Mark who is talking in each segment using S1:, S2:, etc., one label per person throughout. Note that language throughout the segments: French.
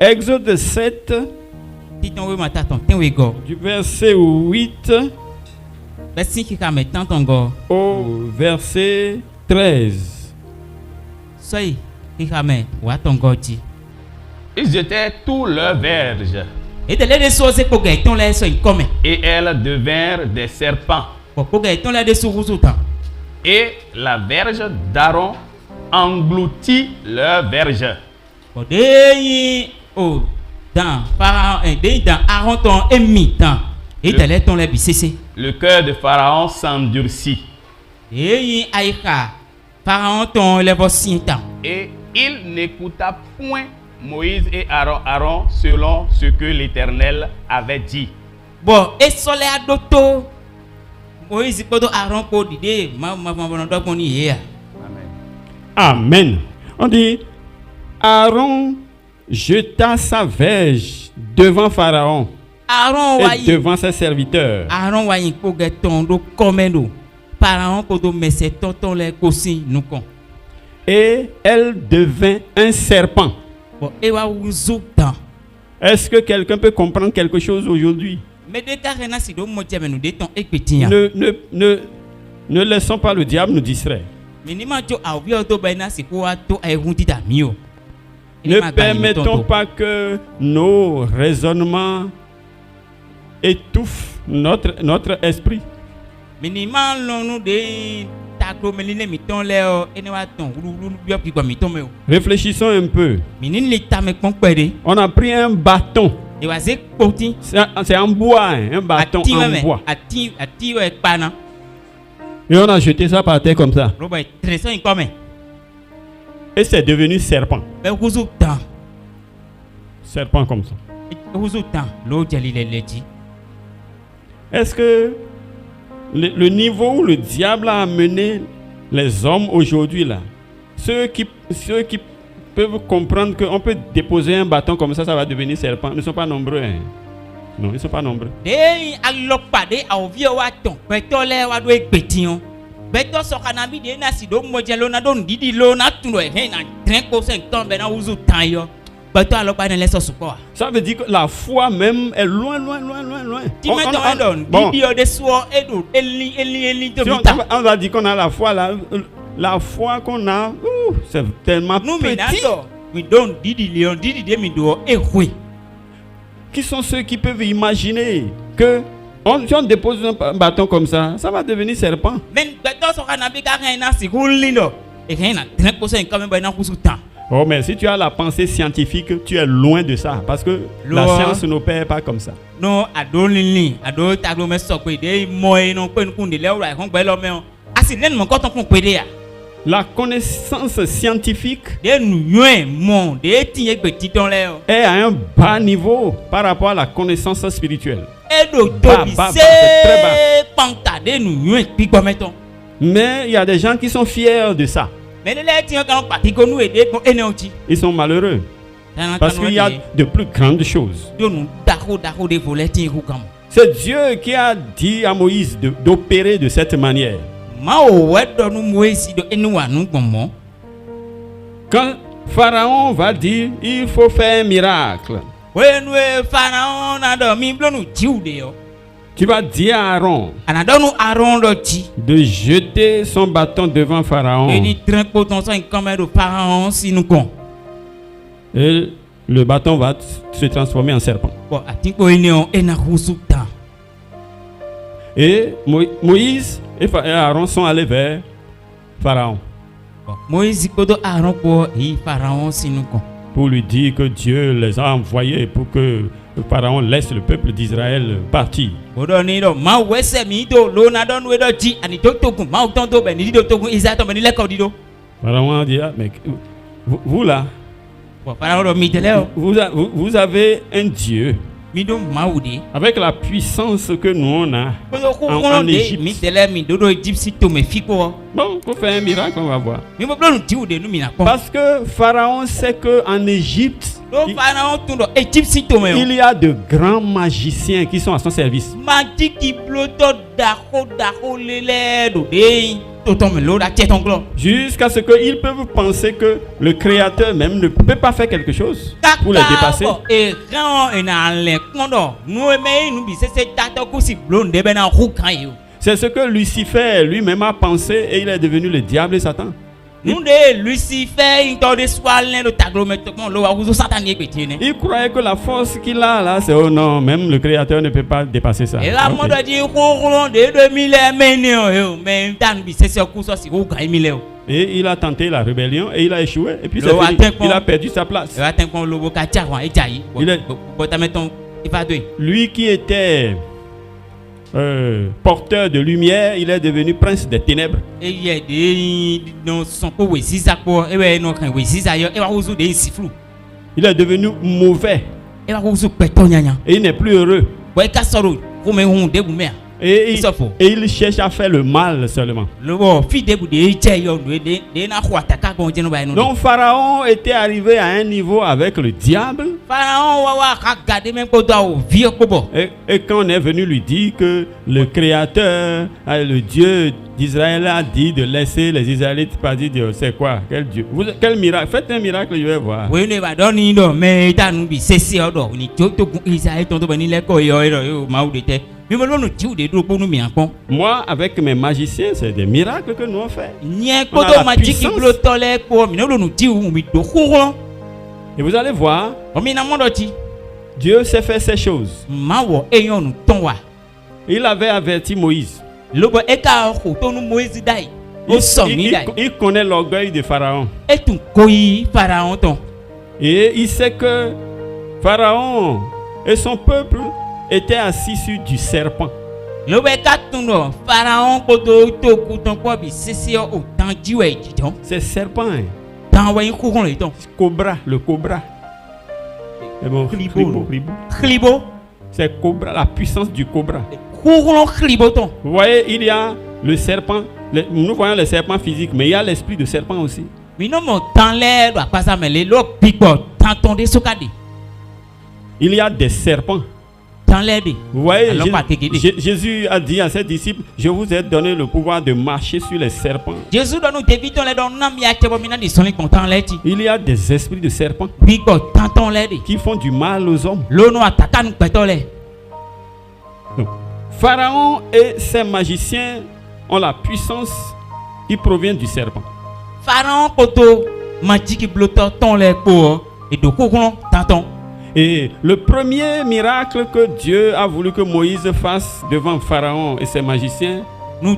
S1: Exode 7, du verset 8 au verset 13.
S2: Ils étaient tous leurs verges, et elles devinrent des serpents. Et la verge d'Aaron engloutit leur verge. Le cœur de Pharaon s'endurcit. Et il n'écouta point Moïse et Aaron selon ce que l'Éternel avait dit.
S1: Amen. On dit, Aaron jeta sa verge devant Pharaon et devant ses serviteurs. Et elle devint un serpent. Est-ce que quelqu'un peut comprendre quelque chose aujourd'hui? Ne laissons pas le diable nous distraire. Ne permettons pas que nos raisonnements étouffent notre esprit. Réfléchissons un peu. On a pris un bâton. C'est en bois, un bâton en bois. Et on a jeté ça par terre comme ça. Et c'est devenu serpent. Serpent comme ça. Est-ce que le niveau où le diable a amené les hommes aujourd'hui là, ceux qui peuvent comprendre qu'on peut déposer un bâton comme ça va devenir serpent, ne sont pas nombreux. Hein? Non, ils ne sont pas nombreux. Ça veut dire que la foi même est loin. On va dire qu'on a la foi là. La foi qu'on a, c'est tellement petit. Qui sont ceux qui peuvent imaginer que si on dépose un bâton comme ça va devenir serpent? Oh, mais si tu as la pensée scientifique, tu es loin de ça. Parce que la science n'opère pas comme ça. La connaissance scientifique est à un bas niveau par rapport à la connaissance spirituelle. C'est très bas. Mais il y a des gens qui sont fiers de ça. Ils sont malheureux. Parce qu'il y a de plus grandes choses. C'est Dieu qui a dit à Moïse d'opérer de cette manière. Quand Pharaon va dire il faut faire un miracle, tu vas dire à Aaron de jeter son bâton devant Pharaon. Et le bâton va se transformer en serpent. Et Moïse et Aaron sont allés vers Pharaon pour lui dire que Dieu les a envoyés pour que Pharaon laisse le peuple d'Israël partir. Pharaon a dit, mais vous là, vous avez un Dieu avec la puissance que nous on a en Égypte. Bon, pour faire un miracle, on va voir. Parce que Pharaon sait qu'en Égypte, il y a de grands magiciens qui sont à son service. Jusqu'à ce qu'ils peuvent penser que le Créateur même ne peut pas faire quelque chose pour les dépasser. C'est ce que Lucifer lui-même a pensé et il est devenu le diable et Satan. Il croyait que la force qu'il a là, c'est oh non, même le Créateur ne peut pas dépasser ça. Okay. Et il a tenté la rébellion et il a échoué et puis c'est fini. Il a perdu sa place. Lui qui était porteur de lumière, il est devenu prince des ténèbres. Il est devenu mauvais et il n'est plus heureux. Et il cherche à faire le mal seulement. Donc Pharaon était arrivé à un niveau avec le diable. Et quand on est venu lui dire que le Créateur, le Dieu d'Israël a dit de laisser les Israélites partir, c'est quoi? Quel Dieu? Quel miracle? Faites un miracle, je vais voir. Moi, avec mes magiciens, c'est des miracles que nous on fait. On a la puissance. Et vous allez voir, Dieu sait faire ces choses. Il avait averti Moïse. Il connaît l'orgueil de Pharaon. Et il sait que Pharaon et son peuple était assis sur du serpent. C'est serpent. Cobra, le cobra. C'est bon. C'est cobra, la puissance du cobra. Vous voyez, il y a le serpent. Nous voyons le serpent physique, mais il y a l'esprit de serpent aussi. Il y a des serpents. Vous voyez, Jésus a dit à ses disciples, je vous ai donné le pouvoir de marcher sur les serpents. Il y a des esprits de serpents qui font du mal aux hommes. Donc, Pharaon et ses magiciens ont la puissance qui provient du serpent. Et le premier miracle que Dieu a voulu que Moïse fasse devant Pharaon et ses magiciens,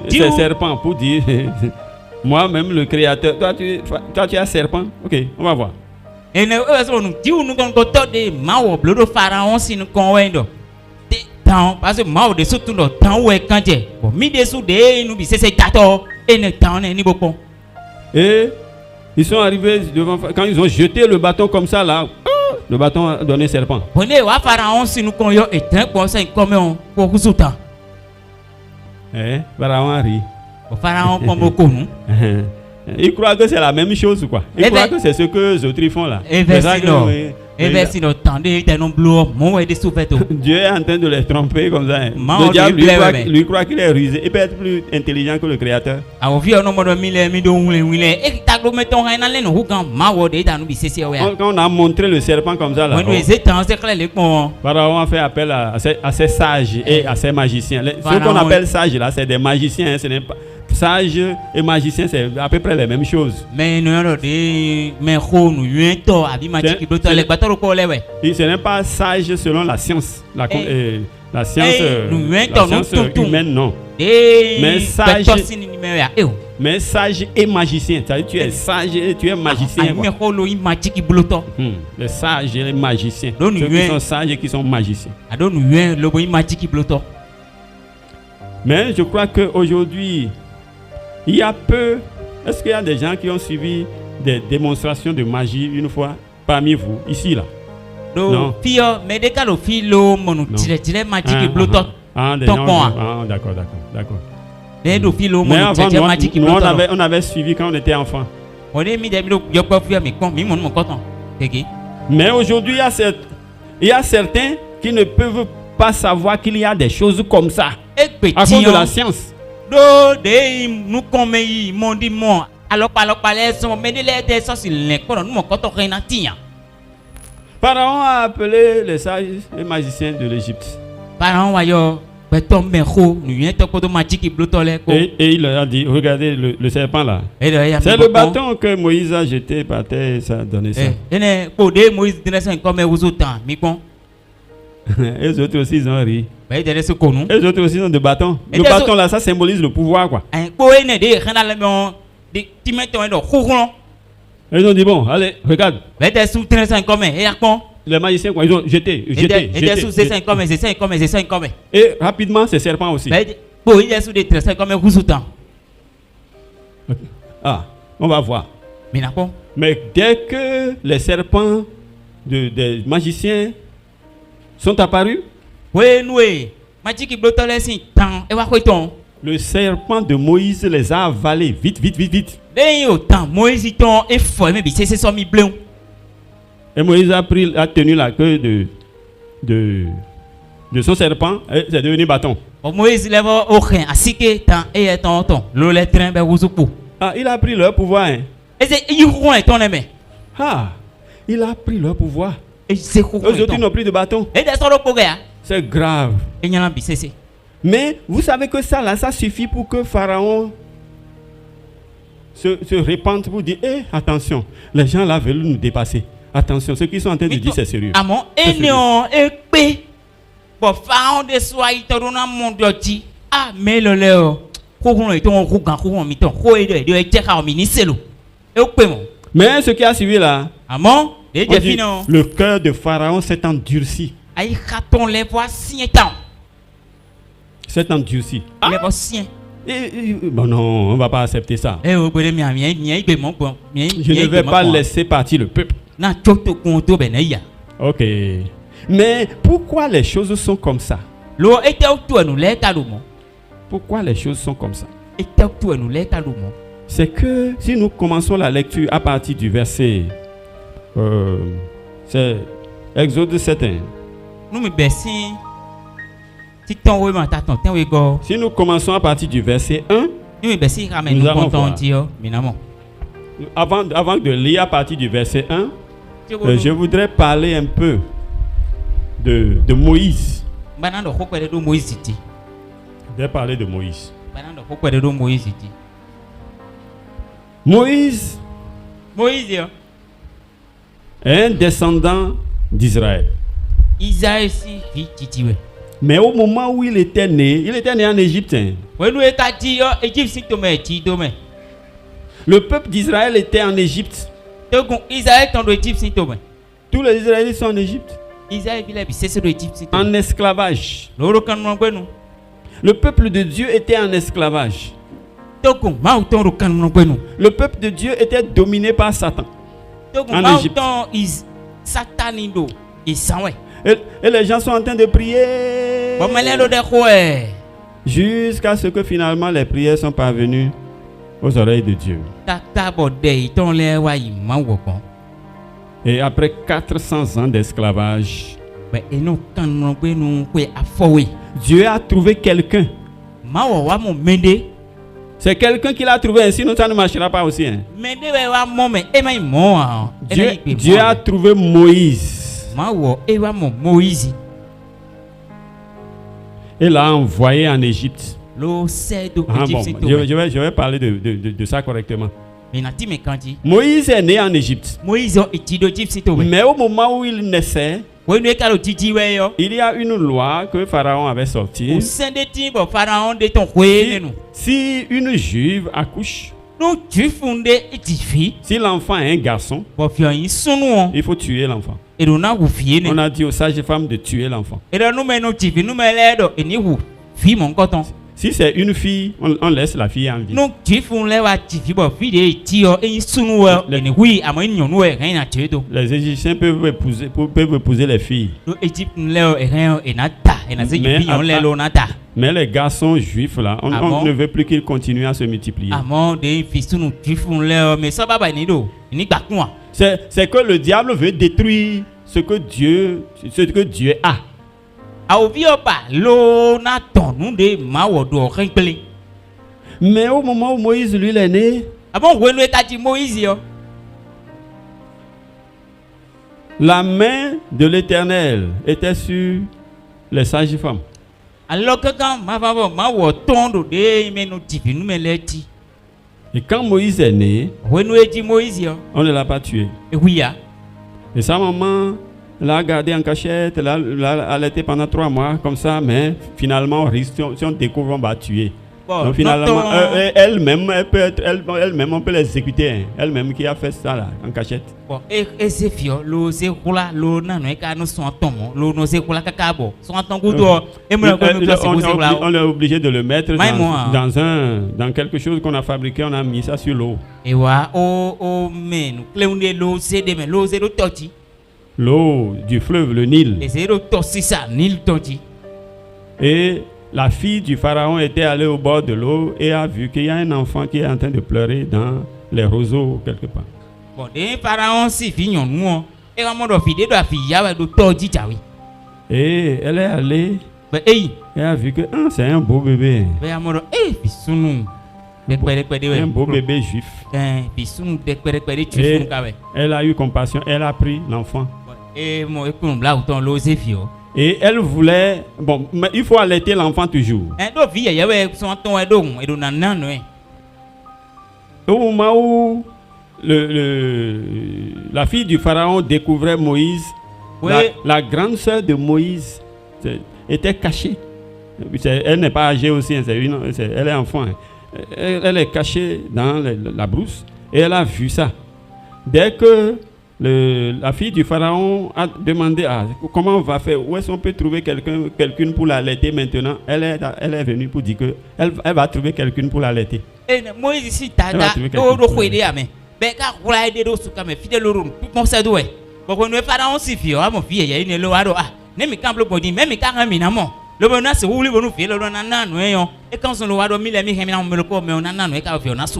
S1: ses serpents, pour dire, moi-même le Créateur, toi tu es un serpent, ok, on va voir. Et ils sont arrivés devant, quand ils ont jeté le bâton comme ça là, le bâton a donné serpent. Pharaon a ri. Il croit que c'est la même chose quoi. Il croit que c'est ce que les autres font là. Dieu est en train de les tromper comme ça. Le diable lui croit qu'il est rusé. Il peut être plus intelligent que le Créateur. Quand on a montré le serpent comme ça là, Pharaon a fait appel à ses sages et à ses magiciens. Ce qu'on appelle sages là, c'est des magiciens. Ce n'est pas sage et magicien, c'est à peu près les mêmes choses. Ce n'est pas sage selon la science, la science humaine, non. Mais sage et magicien, c'est-à-dire tu es sage et tu es magicien. Les sages et les magiciens, ceux qui sont sages et qui sont magiciens. Mais je crois qu'aujourd'hui, il y a peu. Est-ce qu'il y a des gens qui ont suivi des démonstrations de magie une fois parmi vous, ici là? Non. D'accord. Mais avant, on avait suivi quand on était enfant. Mais aujourd'hui, il y a certains qui ne peuvent pas savoir qu'il y a des choses comme ça à cause de la science.
S3: Do de nous comme yi mondi mon. Alors les sont mais les sont sur les pour nous quand on rien tia.
S1: Pharaon a appelé les sages et magiciens de l'Égypte.
S3: Pharaon wa yo beton menho nous vient to ko magique blotole ko.
S1: Et il leur a dit, regardez le serpent là. C'est le bâton que Moïse a jeté par terre et ça a donné ça.
S3: Ene ko de Moïse dina ça comme vous autant mi kon.
S1: Et les autres aussi ils ont ri.
S3: Et les
S1: autres aussi ont des bâtons. Le bâton là, ça symbolise le pouvoir quoi. Ils ont dit bon, allez, regarde. Les magiciens quoi, ils ont jeté. Et rapidement ces serpents aussi. Ah, on va voir. Mais dès que les serpents des magiciens sont apparus, le serpent de Moïse les a avalés vite. Et Moïse a tenu la queue de son serpent et c'est devenu bâton. Ah, il a pris leur pouvoir. Hein. Ah, il a pris leur pouvoir. Eux autres n'ont plus de bâton. C'est grave. Mais vous savez que ça suffit pour que Pharaon se répande pour dire attention, les gens là veulent nous dépasser. Attention, ce qu'ils sont en train de dire, c'est sérieux. Mais ce qui a suivi là, dit, le cœur de Pharaon s'est endurci. C'est endurci. Bon non, on ne va pas accepter ça. Je ne vais pas laisser partir le peuple. Ok. Mais pourquoi les choses sont comme ça? Pourquoi les choses sont comme ça? C'est que si nous commençons la lecture à partir du verset c'est Exode 7. Si nous commençons à partir du verset 1, nous allons voir. Avant de lire à partir du verset 1, je voudrais parler un peu de Moïse. Je voudrais parler de Moïse. Moïse est un descendant d'Israël. Mais au moment où il était né en Égypte. Le peuple d'Israël était en Égypte. Tous les Israélites sont en Égypte. En esclavage. Le peuple de Dieu était en esclavage. Le peuple de Dieu était dominé par Satan. En Égypte. Et les gens sont en train de prier jusqu'à ce que finalement les prières sont parvenues aux oreilles de Dieu. Et après 400 ans d'esclavage, Dieu a trouvé quelqu'un. C'est quelqu'un qui l'a trouvé, sinon ça ne marchera pas aussi. Hein. Dieu a trouvé Moïse. Et l'a envoyé en Égypte. Je vais parler de ça correctement. Moïse est né en Égypte. Mais au moment où il naissait, il y a une loi que Pharaon avait sortie. Si une juive accouche, si l'enfant est un garçon, il faut tuer l'enfant. On a dit aux sages-femmes de tuer l'enfant. Si c'est une fille, on laisse la fille en vie. Les Égyptiens peuvent épouser les filles. Mais les garçons juifs là, on ne veut plus qu'ils continuent à se multiplier. C'est que le diable veut détruire ce que Dieu a. Mais au moment où Moïse, lui, il est né,
S3: Avant, Wenu est dit Moïse, yo.
S1: la main de l'Éternel était sur les sages-femmes.
S3: Alors que quand ma wo tondo de me no tipi nous me leti.
S1: Et quand Moïse est né,
S3: Wenu est dit Moïse, yo.
S1: on ne l'a pas tué.
S3: Et oui, ya.
S1: Et sa maman l'a gardé en cachette, l'a allaité pendant 3 mois, comme ça, mais finalement, on risque, si on découvre, on va tuer.
S3: Bon,
S1: Donc finalement,
S3: notre-
S1: elle-même, elle peut être, elle-même, on peut l'exécuter. Hein. Elle-même qui a fait ça là, en cachette.
S3: Bon, et c'est fio, lo se kula, lo na no e ka no son tomo, lo no se kula kakabo. Son tongo do, e mo ko no se ko la.
S1: On est obligé de le mettre
S3: Moi.
S1: dans quelque chose qu'on a fabriqué, on a mis ça sur l'eau.
S3: E wa o men, kleunde lo se de men, lo se do toti.
S1: L'eau du fleuve, le Nil.
S3: E se do tosi sa, nil toti.
S1: Et la fille du pharaon était allée au bord de l'eau et a vu qu'il y a un enfant qui est en train de pleurer dans les roseaux quelque part.
S3: Bon, de pharaon si fi nyon nou. E wa mo do fi de do fi ya wa do toji chawi.
S1: Et elle est allée
S3: Be ei,
S1: et a vu que c'est un beau bébé.
S3: be ya mo do fi sunu. De kwere de we.
S1: Un beau bébé juif.
S3: Fi sunu de kwere tu
S1: Et
S3: sunu ka we.
S1: elle a eu compassion, elle a pris l'enfant.
S3: E mo e kun bla uton lo se fio.
S1: Et elle voulait... Bon, mais il faut allaiter l'enfant toujours.
S3: E do fi ya we son ton e do nanan no e.
S1: Au moment où la fille du pharaon découvrait Moïse,
S3: Oui.
S1: la grande sœur de Moïse était cachée. Elle n'est pas âgée aussi, hein, elle est enfant. Hein. Elle est cachée dans la brousse et elle a vu ça. Dès que la fille du pharaon a demandé comment on va faire, où est-ce qu'on peut trouver quelqu'une pour l'allaiter maintenant, elle est venue pour dire qu'elle va trouver quelqu'une pour l'allaiter.
S3: E Moïse si tada
S1: va trouver
S3: do
S1: quelqu'un
S3: do
S1: pour
S3: kwede ya me. Be ka kula ide do suka me fide lorun. Mo se do e. Bo ko no pharaon si fio, a mo fi ye ni lo wa do ne mi kan blo bodi, me mi ka ran mi na mo. Lo bo na se wuli bo no fi lo na na no e yo. E kan so lo wa do mi le mi he mi na mo ko me na na no e ka fi na su.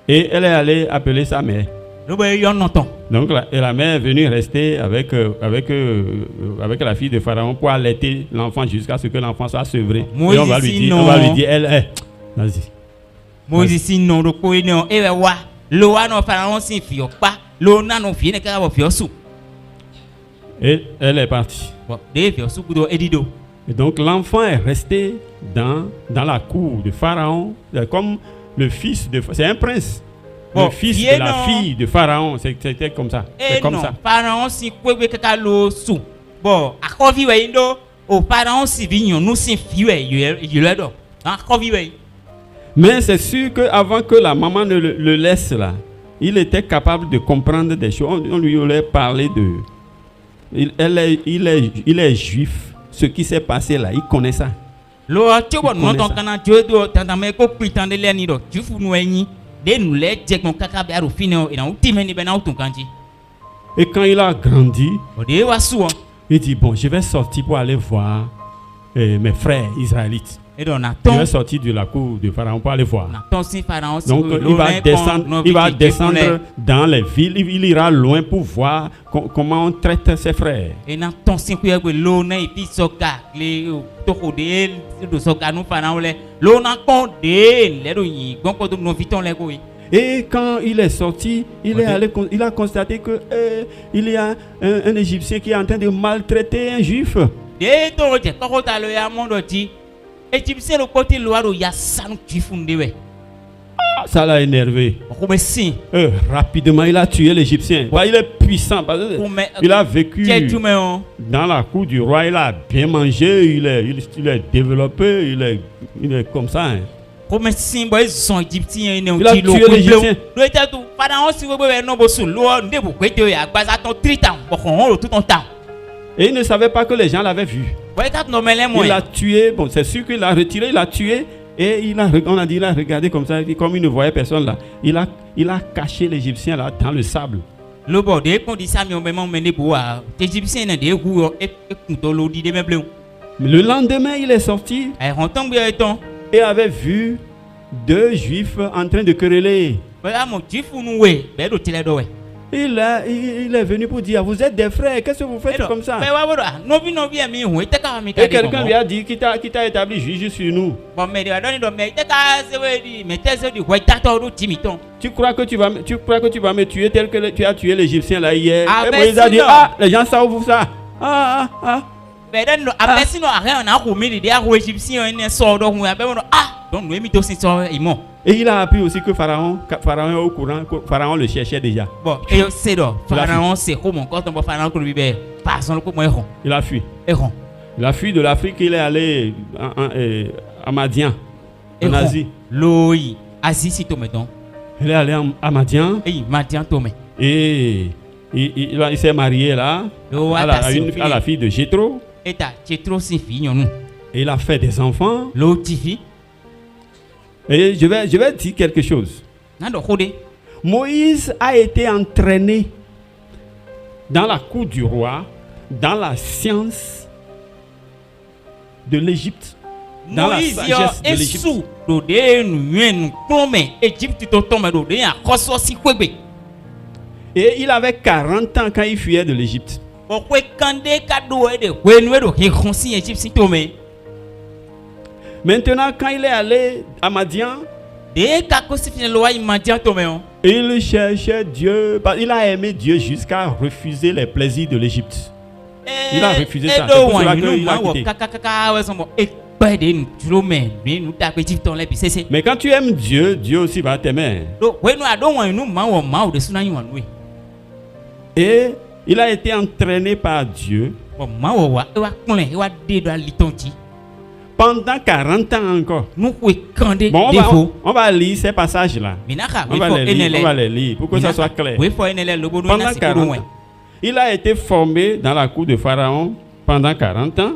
S1: Et elle est allée appeler sa mère.
S3: Lo bo yo no ton.
S1: Donc la mère est venue rester avec la fille de Pharaon pour allaiter l'enfant jusqu'à ce que l'enfant soit sevré. Et on va lui dire, elle, vas-y.
S3: Moïse si no do ko ni o e we wa. Lo wa no pharaon si fio pa. Lo na no fi ne ka bo fio su.
S1: Et elle est partie.
S3: Bon, de fio su kudo edido.
S1: Et donc l'enfant est resté dans la cour de Pharaon, comme le fils de... C'est un prince.
S3: Bon,
S1: le fils de la fille de Pharaon, c'était comme ça. C'est comme ça.
S3: Pharaon si kwebe kaka lo su. Bon, akovi we ndo o pharaon si vignon nous si fiwe yule do. Akovi we.
S1: Mais c'est sûr qu'avant que la maman ne le laisse là, il était capable de comprendre des choses. On lui aurait parlé de... Il est juif. Ce qui s'est passé là, il connaît ça.
S3: Lo chobo no ton kana jodo tantame ko pitande le ni do. Jufu no enyi. De nous le je kon kaka be aru fine e na utime ni be na utun kanji.
S1: Et quand il a grandi,
S3: O de wa su o.
S1: il dit, bon, je vais sortir pour aller voir mes frères israélites.
S3: E do na
S1: Je
S3: ton
S1: vais sortir de la cour de Pharaon pour aller voir.
S3: na ton si pharaon si.
S1: Donc il va descendre dans les villes, il ira loin pour voir comment on traite ses frères.
S3: E na ton si ku egbe lo na ipi soka le to ko de do soka nu pharaon le. Lo na kon de le do yin gbon ko do no viton le ko yi.
S1: Et quand il est sorti, il a constaté que il y a un Égyptien qui est en train de maltraiter un Juif.
S3: De to je ko ta lo ya mondo ti. Égyptien le côté loiro ya sanu tufunde we.
S1: Ça l'a énervé.
S3: Ko me sin.
S1: Rapidement, il a tué l'Égyptien. Ouais, il est puissant. Parce que il a vécu dans la cour du roi. Il a bien mangé. Il est développé. Il est comme ça. Hein.
S3: Comme si boy son égyptien ne
S1: il a tué l'Égyptien.
S3: Lo eta tu pharaon si we be no bo su lo ndebo kwete ya gbaza ton 3 temps. Bo kon lo tout ton temps.
S1: Et il ne savait pas que les gens l'avaient vu. Il l'a tué. Bon, c'est sûr qu'il l'a retiré. Il l'a tué. Et on a dit, il a regardé comme ça. Comme il ne voyait personne là. Il a caché l'Égyptien là dans le sable.
S3: Le bordé qu'on dit ça, mais on m'a mené pour l'Égyptien n'a des goûts et couteau dit des meubles.
S1: Le lendemain, il est sorti. Et avait vu 2 Juifs en train de quereller. il est venu pour dire, vous êtes des frères, qu'est-ce que vous faites comme ça? Et quelqu'un lui a dit, qui t'a établi juge sur nous. Tu crois que tu vas me tuer tel que tu as tué l'Égyptien là hier? Et Moïse a dit, les gens savent ça. Et il a appris aussi que Pharaon est au courant, que Pharaon le cherchait déjà. Il a fui. Il a fui de l'Afrique, il est allé à Madian, en Asie. Il est allé à Madian. Et il s'est marié là, à la fille de Jéthro. Et il a fait des enfants. Et je vais dire quelque chose. Moïse a été entraîné dans la cour du roi, dans la science de l'Égypte, dans la sagesse de l'Égypte. Et il avait 40 ans quand il fuyait de l'Égypte. Maintenant, quand il est allé à Madian, il cherchait Dieu. Il a aimé Dieu jusqu'à refuser les plaisirs de l'Égypte. Il a refusé ça. C'est pour cela qu'il a quitté. Mais quand tu aimes Dieu, Dieu aussi va t'aimer. Et il a été entraîné par Dieu pendant 40 ans encore. Bon, on va lire ces passages-là. On va les lire pour que ça soit clair. Pendant 40 ans. Il a été formé dans la cour de Pharaon pendant 40 ans.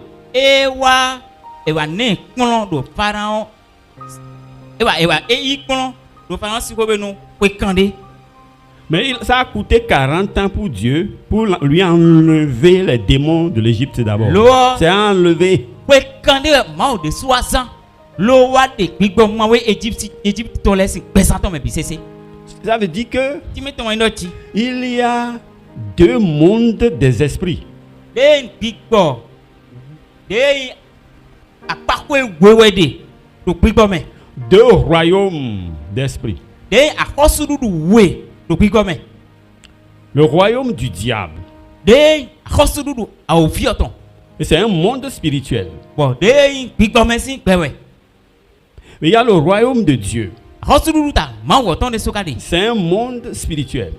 S1: Mais ça a coûté 40 ans pour Dieu, pour lui enlever les démons de l'Égypte d'abord. C'est enlevé. Ça veut dire que il y a deux mondes des esprits. Deux royaumes d'esprit. Le royaume du diable. Et c'est un monde spirituel. Mais il y a le royaume de Dieu. C'est un monde spirituel.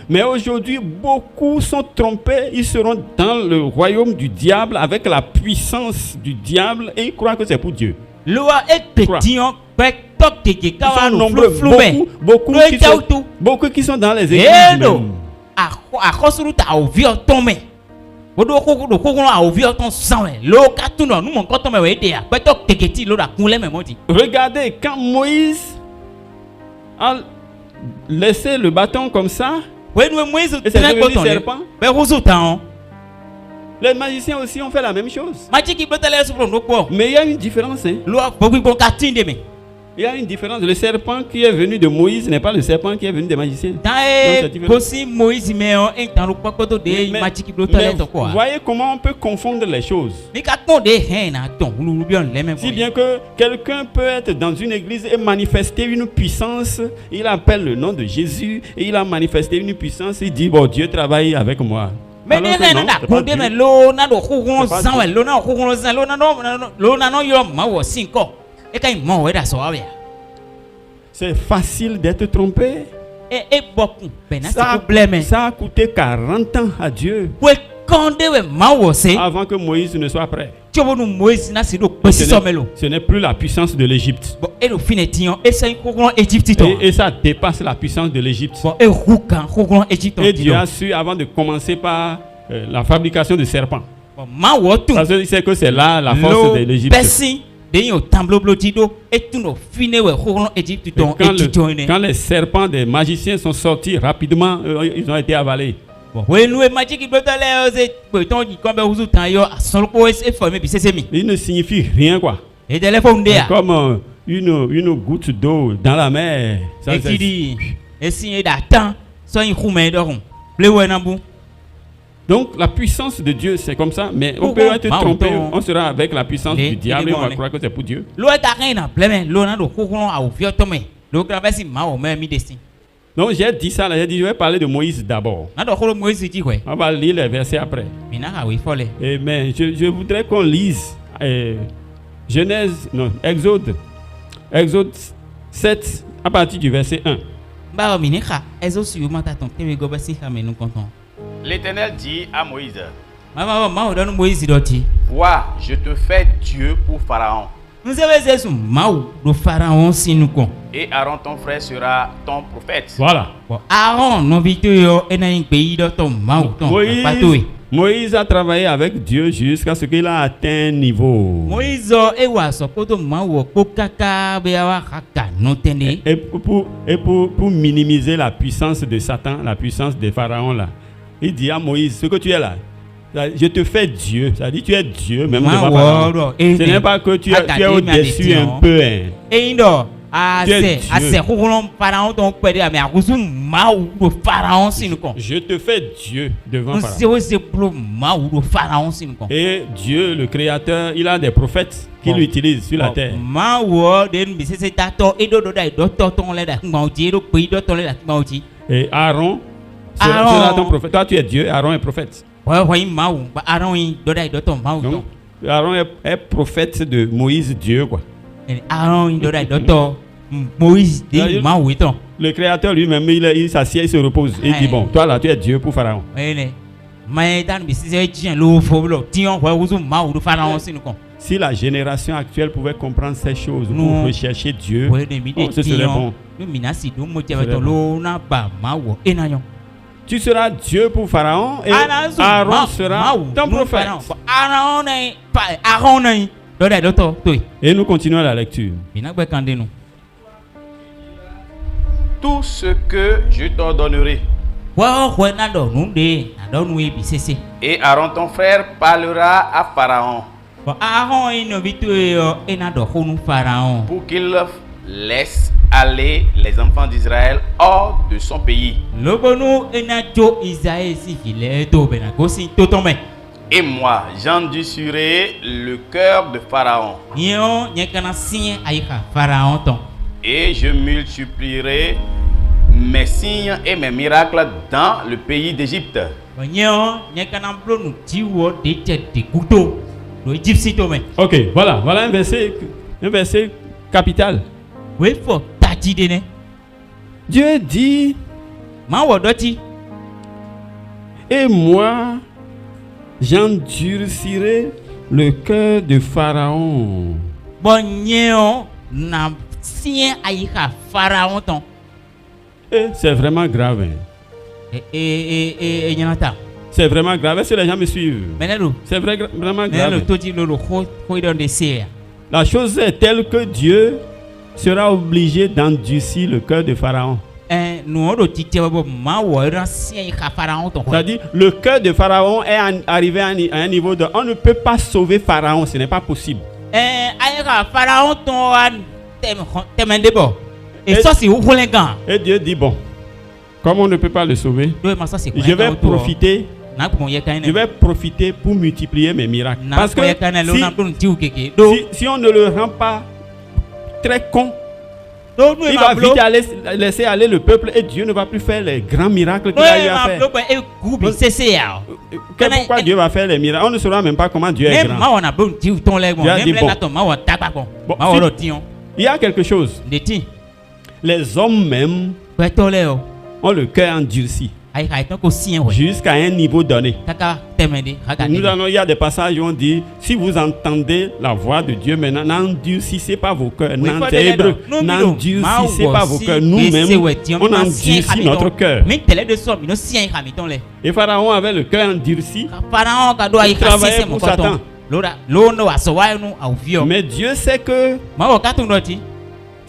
S1: Mais aujourd'hui, beaucoup sont trompés. Ils seront dans le royaume du diable avec la puissance du diable et ils croient que c'est pour Dieu. Ils sont nombreux, beaucoup qui sont dans les églises. Regardez, quand Moïse a laissé le bâton comme ça, et c'est devenu serpent. Les magiciens aussi ont fait la même chose. Mais il y a une différence. Il y a une différence. Le serpent qui est venu de Moïse n'est pas le serpent qui est venu des magiciens. Mais voyez comment on peut confondre les choses. Si bien que quelqu'un peut être dans une église et manifester une puissance, il appelle le nom de Jésus et il a manifesté une puissance, il dit bon, Dieu travaille avec moi. C'est facile d'être trompé. Ça a coûté 40 ans à Dieu avant que Moïse ne soit prêt. Ce n'est plus la puissance de l'Égypte. Et ça dépasse la puissance de l'Égypte. Et Dieu a su avant de commencer par la fabrication de serpents. Parce qu'il sait que c'est là la force de l'Égypte. Quand les serpents des magiciens sont sortis rapidement, ils ont été avalés. Il ne signifie rien quoi. Comme une goutte d'eau dans la mer.
S3: Et si d'attend, soit il roule dans rond. Le ouais n'a bon.
S1: Donc la puissance de Dieu, c'est comme ça, mais on peut être trompé, on sera avec la puissance du diable et on va croire que c'est pour Dieu.
S3: L'eau est à rien à plein, l'eau n'a de courant à ouvrir tomber. L'eau grave si ma ou même destin.
S1: Donc j'ai dit ça, là, j'ai dit je vais parler de Moïse d'abord. On va lire les versets après. Amen. Je voudrais qu'on lise Exode 7 à partir du verset 1.
S2: L'Éternel dit à Moïse, vois, je te fais Dieu pour Pharaon. Et Aaron ton frère sera ton prophète.
S1: Voilà. Moïse a travaillé avec Dieu jusqu'à ce qu'il a atteint un niveau. Et pour minimiser la puissance de Satan, la puissance de Pharaon là, il dit à Moïse, ce que tu es là, je te fais Dieu. Ça dit tu es Dieu même devant Pharaon. Ce n'est pas que tu es au-dessus un peu. Je te fais Dieu devant Pharaon. Et Dieu, le Créateur, il a des prophètes qu'il utilise sur la terre. Et Aaron sera ton prophète. Toi, tu es Dieu, Aaron est prophète. Donc, Aaron est prophète de Moïse, Dieu, quoi. Le Créateur lui-même, il s'assied, il se repose. Il dit, bon, toi là, tu es Dieu pour Pharaon. Si la génération actuelle pouvait comprendre ces choses pour rechercher Dieu, ce serait bon. Tu seras Dieu pour Pharaon et Aaron sera ton prophète. Et nous continuons la lecture.
S2: Tout ce que je t'ordonnerai. Et Aaron ton frère parlera à Pharaon pour qu'il laisse aller les enfants d'Israël hors de son pays. Et moi, j'endurcirai le cœur de Pharaon. Et je multiplierai mes signes et mes miracles dans le pays d'Égypte.
S1: Ok, voilà un verset capital. Dieu dit, et moi, j'endurcirai le cœur de Pharaon. C'est vraiment grave. C'est vraiment grave. Est-ce que les gens me suivent? C'est vraiment grave. La chose est telle que Dieu sera obligé d'endurcir le cœur de Pharaon. C'est-à-dire, le cœur de Pharaon est arrivé à un niveau de... On ne peut pas sauver Pharaon, ce n'est pas possible. Et Dieu dit, bon, comme on ne peut pas le sauver, je vais profiter pour multiplier mes miracles. Parce que si on ne le rend pas très con, il va vite laisser aller le peuple et Dieu ne va plus faire les grands miracles qu'il a eu à faire. Pourquoi Dieu va faire les miracles? On ne saura même pas comment Dieu est grand. Dieu a dit, bon, il y a quelque chose. Les hommes même ont le cœur endurci jusqu'à un niveau donné. Il y a des passages où on dit, si vous entendez la voix de Dieu maintenant, n'endurcissez pas vos cœurs. N'endurcissez pas vos cœurs. Nous-mêmes, on endurcit notre cœur. Et Pharaon avait le cœur endurci. Il travaillait pour Satan. Mais Dieu sait que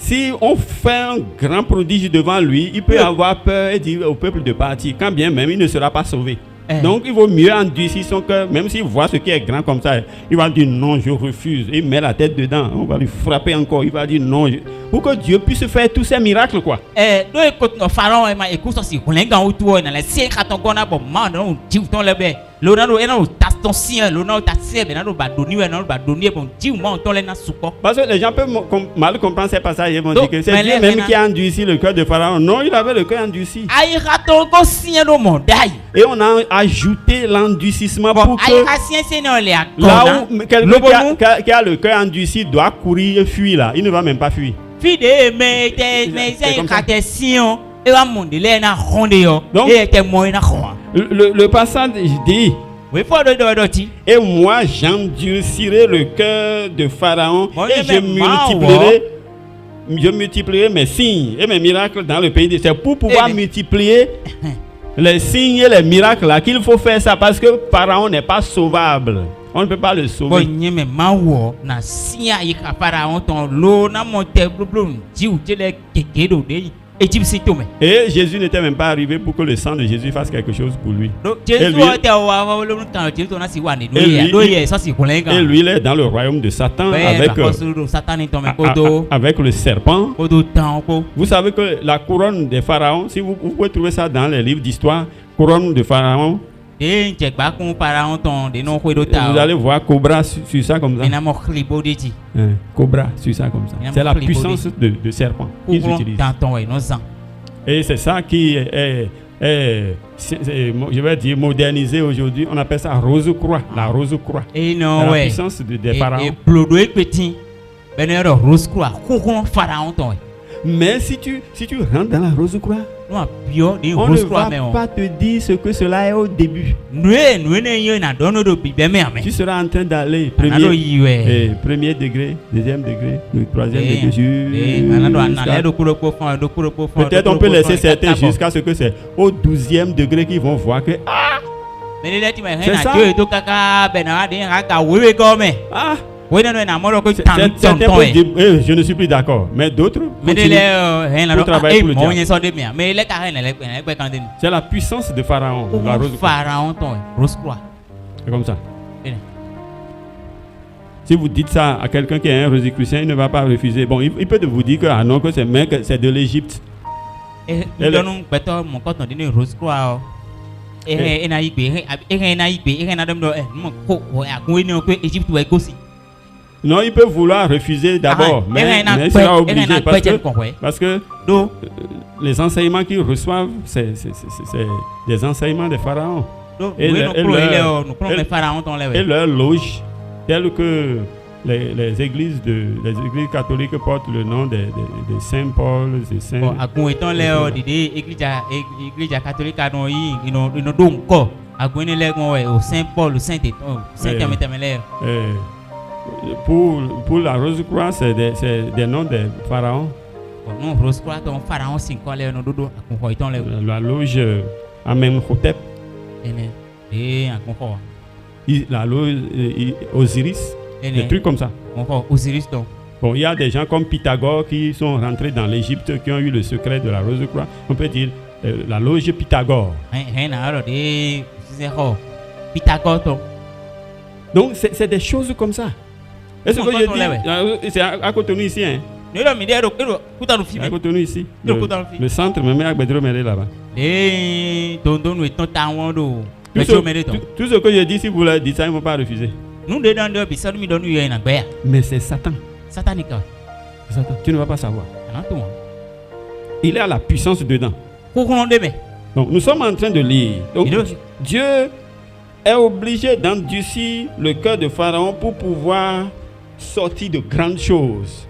S1: si on fait un grand prodige devant lui, il peut avoir peur et dire au peuple de partir, quand bien même il ne sera pas sauvé. Donc il vaut mieux endurcir son cœur, même s'il voit ce qui est grand comme ça, il va dire non, je refuse. Il met la tête dedans, on va lui frapper encore, il va dire non. Pour que Dieu puisse faire tous ces miracles, quoi.
S3: Do écoute no pharaon e ma écoute ça si kolenga ou toi na la si katon kona bon man no tiu ton lebe. Lo na do e na taston si lo na ta se be na do ba doni we na do ba doni bon tiu mon ton le na suko.
S1: Parce que les gens peuvent mal comprendre ces passages et vont dire que c'est Dieu même qui a endurci le cœur de Pharaon. Non, il avait le cœur endurci.
S3: Aïe katon ko si no mondai.
S1: Et on a ajouté l'endurcissement pour que
S3: là
S1: où quelqu'un qui a le cœur endurci doit courir et fuir là. Il ne va même pas fuir.
S3: Fide mais c'est catétion et va monde les na ronde yo et te moi na ron.
S1: Le passage dit
S3: oui faut de ti.
S1: Et moi j'endurcirai le cœur de Pharaon et je multiplierai mes signes et mes miracles dans le pays de c'est pour pouvoir multiplier les signes et les miracles là qu'il faut faire ça parce que Pharaon n'est pas sauvable. On ne peut pas le sauver. Et Jésus n'était même pas arrivé pour que le sang de Jésus fasse quelque chose pour lui. Et lui, il est dans le royaume de Satan avec le serpent. Vous savez que la couronne des pharaons, si vous pouvez trouver ça dans les livres d'histoire, couronne de pharaon. Vous allez voir Cobra sur ça comme ça. Cobra sur ça comme ça. C'est la puissance de serpent qu'ils utilisent. Et c'est ça qui est, je vais dire, modernisé aujourd'hui. On appelle ça rose-croix. La rose-croix. C'est la puissance des pharaons. Mais si tu rentres dans la rose-croix, on ne va pas te dire ce que cela est au début. Tu seras en train d'aller premier degré, deuxième degré, troisième degré. Peut-être on peut laisser certains jusqu'à ce que c'est au 12e degré qu'ils vont voir que c'est ça. Certains peuvent dire, je ne suis plus d'accord, mais d'autres continuent pour travailler pour le diable. C'est la puissance de Pharaon. C'est comme ça. Si vous dites ça à quelqu'un qui est un rosicrucien, il ne va pas refuser. Bon, il peut vous dire que ah non, que c'est de l'Égypte. Non, il peut vouloir refuser d'abord, mais il sera obligé parce que les enseignements qu'ils reçoivent, c'est des enseignements des pharaons. Et leur loge, telles que les églises catholiques portent le nom de Saint Paul, de Saint.
S3: Saint Paul,
S1: pour la Rose-Croix, c'est des noms des pharaons. La loge Amenhotep. La loge Osiris. Des trucs comme ça. Bon, il y a des gens comme Pythagore qui sont rentrés dans l'Égypte, qui ont eu le secret de la Rose-Croix. On peut dire la loge Pythagore. Donc, c'est des choses comme ça. Est-ce que je dis, c'est à Cotonou ici, hein? À Cotonou ici. Le centre, même à Bedro Méré là-bas. Tout ce que je dis, si vous le dites ça, ils ne vont pas refuser. Mais c'est Satan. Satan. Tu ne vas pas savoir. Il a la puissance dedans. Donc, nous sommes en train de lire. Donc, Dieu est obligé d'endurcir le cœur de Pharaon pour pouvoir sortir de grandes choses.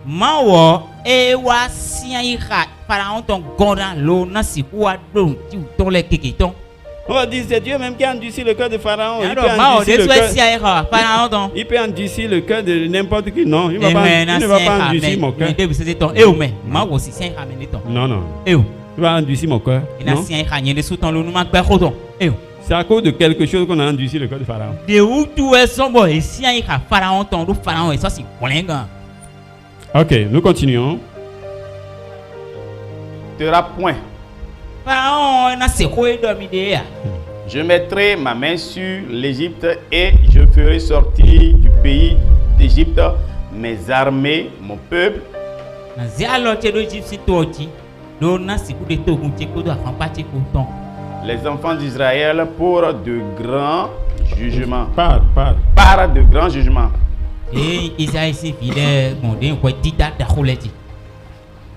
S1: On va dire c'est Dieu même qui a endurci le cœur de Pharaon. Il peut endurcir le cœur de n'importe qui. Non, il ne va pas endurcir mon cœur. Non. Il va endurcir mon cœur. C'est à cause de quelque chose qu'on a endurci le cœur de Pharaon. Ok, nous continuons.
S2: Tu n'auras point. Je mettrai ma main sur l'Égypte et je ferai sortir du pays d'Égypte mes armées, mon peuple,
S3: na zialo che do Egypte toti do na siku de to gun che ko do afan pa che ko ton
S2: les enfants d'Israël pour de grands jugements.
S1: Par
S2: de grands jugements.
S3: e Isaïe si fide bon de ko dita da kholeti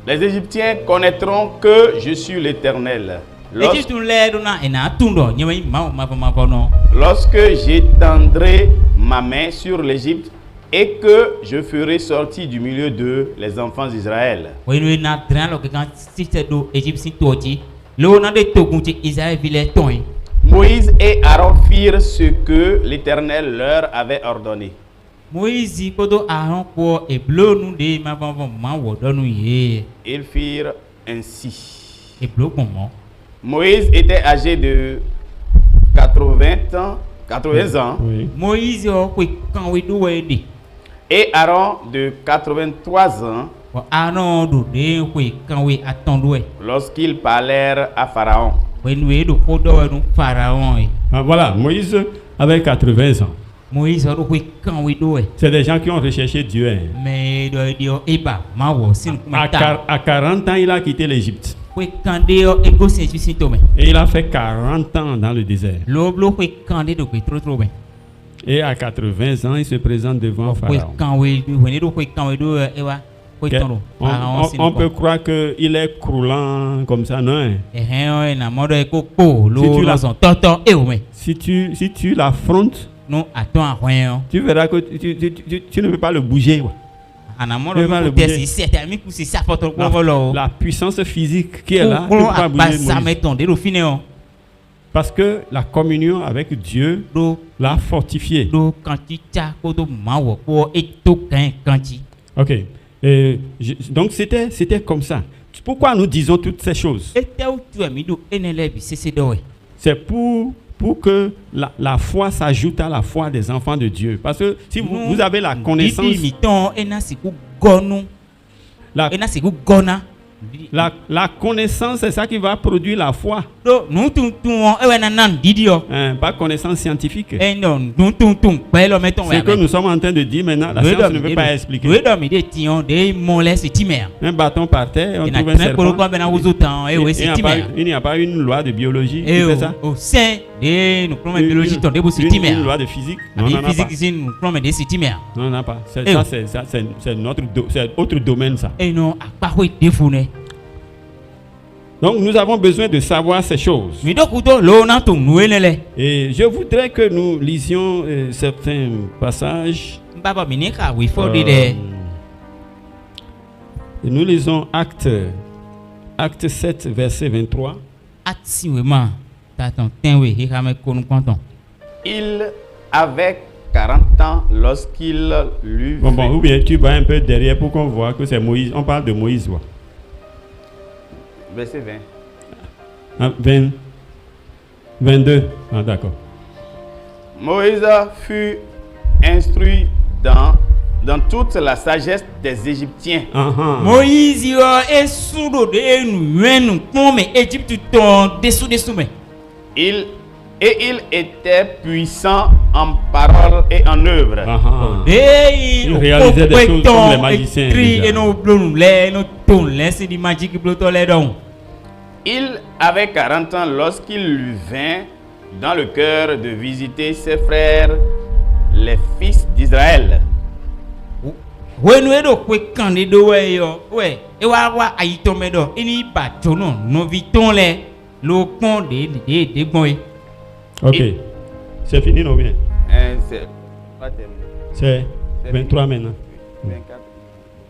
S2: Les Égyptiens connaîtront que je suis l'Éternel.
S3: Egypte le do na ena tundo nyemi ma no
S2: Lorsque j'étendrai ma main sur l'Égypte et que je ferai sortir du milieu d'eux les enfants d'Israël.
S3: we na tran lo ke kan site do Egypte toti lo na de to gun che Isaïe vile ton
S2: Moïse et Aaron firent ce que l'Éternel leur avait ordonné.
S3: Moïse ko do Aaron ko e blo nu de ma wo do nu ye
S2: Ils firent ainsi.
S3: e blo ko mo
S2: Moïse était âgé de 80 ans
S1: oui.
S3: Moïse o ko kan we do we de
S2: et Aaron de 83 ans
S3: ko Aaron do de ko kan we atondo e
S2: lorsqu'ils parlèrent à Pharaon.
S3: we nu do ko do nu Pharaon e
S1: Ah, voilà, Moïse avait 80 ans.
S3: Moïse do ko kan we do e
S1: C'est des gens qui ont recherché Dieu. Hein.
S3: mais do dio eba ma wo sin kuma ta
S1: À 40 ans, il a quitté l'Égypte.
S3: ko kan de o ego se si to me
S1: Et il a fait 40 ans dans le désert.
S3: lo blo ko kan de do ko trop ben
S1: Et à 80 ans, il se présente devant
S3: ko
S1: Pharaon.
S3: kan we do ko kan we do e wa ko
S1: Que-
S3: tondo
S1: on peut croire qu'il est croulant comme ça, non? Hein.
S3: e na modo e ko po
S1: Si
S3: lo
S1: tu
S3: la
S1: la-
S3: son toto e o me
S1: Si tu l'affrontes,
S3: no aton ahwen
S1: tu verras que tu ne peux pas le bouger. Ouais.
S3: ana modo
S1: Je vais le
S3: ko te
S1: bouger.
S3: si c'est mi ku si sa foto ko volo
S1: La puissance physique qui est là, tu
S3: ko
S1: ne peux pas bouger
S3: sa
S1: Moïse.
S3: meton de do fine o
S1: Parce que la communion avec Dieu
S3: do
S1: l'a fortifié.
S3: do kanti cha ko do ma wo ko e to kan kanti
S1: Ok. Donc c'était comme ça. Pourquoi nous disons toutes ces choses?
S3: e te o tu mi do enele bi sese do e
S1: C'est pour que la foi s'ajoute à la foi des enfants de Dieu. Parce que si vous avez la connaissance,
S3: mi ton ena siku gonu
S1: la,
S3: ena siku gona
S1: la connaissance, c'est ça qui va produire la foi.
S3: do nu tun tun e we na nan didio
S1: Hein, pas connaissance scientifique.
S3: e no nu tun pe lo meton
S1: C'est que nous sommes en train de dire maintenant, la science ne veut pas expliquer.
S3: we do mi de tion de mole se timer
S1: Un bâton par terre, on
S3: ina
S1: trouve un
S3: tren ko
S1: serpent.
S3: ko bena wuzo tan e we se timer
S1: Il n'y a pas une loi de biologie qui
S3: e
S1: fait ça.
S3: o se de nu prome biologie ton de bu se timer
S1: Une loi de physique. Non,
S3: Ami
S1: non, non, pas.
S3: physique sin nu prome de se timer
S1: Non, non, pas. C'est
S3: Eh
S1: ça, c'est c'est autre domaine, ça.
S3: e no apa ko defune
S1: Donc, nous avons besoin de savoir ces choses.
S3: mi do ku do lo na tun nu enele
S1: Et je voudrais que nous lisions certains passages.
S3: baba mi ni ka we for de
S1: Et nous lisons Acte 7, verset 23.
S3: ati we ma ta ton ten we he ka me ko nu konton
S2: Il avait 40 ans lorsqu'il l'eut
S1: Bon,
S2: fait.
S1: ou bien tu vas un peu derrière pour qu'on voit que c'est Moïse. On parle de Moïse. Ouais.
S2: Verset 20.
S1: Ah, 22. Ah, d'accord.
S2: Moïse fut instruit dans toute la sagesse des Égyptiens.
S1: Ah, ah.
S3: Moïse yo e sudo de nu wenu pome Egypte ton dessous me
S2: Il était puissant en parole et en œuvre.
S1: Ah, ah.
S3: il
S1: réalisait des choses comme les magiciens déjà.
S3: et no blon le no ton le c'est du magique bloto le don
S2: Il avait 40 ans lorsqu'il lui vint dans le cœur de visiter ses frères, les fils d'Israël.
S3: wenu edo kwe kande do we yo we e wa ayito me do ini ba tono no viton le lo pon de gbon e
S1: Ok. C'est fini, non bien?
S2: C'est pas terminé.
S1: C'est
S2: C'est
S1: 23 maintenant.
S2: 24.